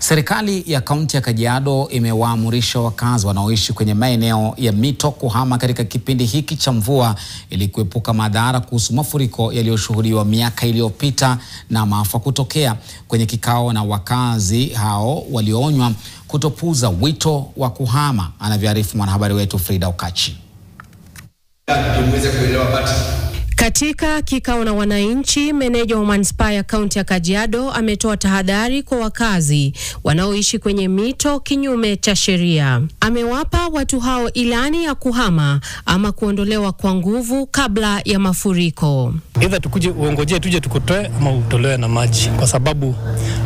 Serikali ya kaunti ya Kajiado imewaamurisha wakazi wanaoishi kwenye maeneo ya mito kuhama katika kipindi hiki cha mvua ili kuepuka madhara kuhusu mafuriko yaliyoshuhudiwa miaka iliyopita na maafa kutokea. Kwenye kikao na wakazi hao walioonywa kutopuuza wito wa kuhama, anavyoarifu mwanahabari wetu Frida Okachi. Katika kikao na wananchi, meneja wa manispaa ya kaunti ya Kajiado ametoa tahadhari kwa wakazi wanaoishi kwenye mito kinyume cha sheria. Amewapa watu hao ilani ya kuhama ama kuondolewa kwa nguvu kabla ya mafuriko. Either uongojee tuje tukutoe ama utolewe na maji, kwa sababu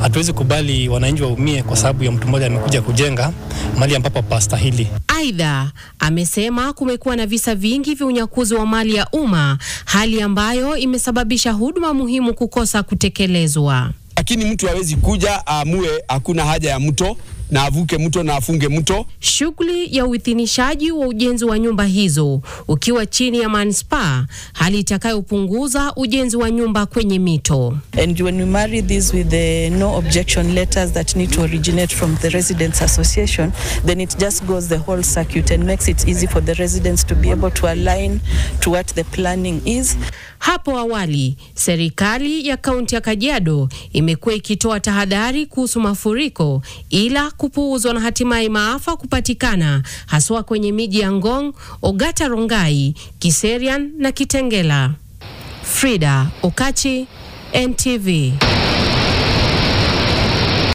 hatuwezi kubali wananchi waumie kwa sababu ya mtu mmoja amekuja kujenga mali ambapo pastahili. Aidha, amesema kumekuwa na visa vingi vya unyakuzi wa mali ya umma, hali ambayo imesababisha huduma muhimu kukosa kutekelezwa. Lakini mtu hawezi kuja aamue hakuna haja ya mto na avuke mto na afunge mto. Shughuli ya uithinishaji wa ujenzi wa nyumba hizo ukiwa chini ya manispaa, hali itakayopunguza ujenzi wa nyumba kwenye mito. And when we marry this with the no objection letters that need to originate from the residents association, then it just goes the whole circuit and makes it easy for the residents to be able to align to what the planning is. Hapo awali, serikali ya kaunti ya Kajiado imekuwa ikitoa tahadhari kuhusu mafuriko, ila kupuuzwa na hatimaye maafa kupatikana haswa kwenye miji ya Ngong, Ongata Rongai, Kiserian na Kitengela. Frida Okachi, NTV.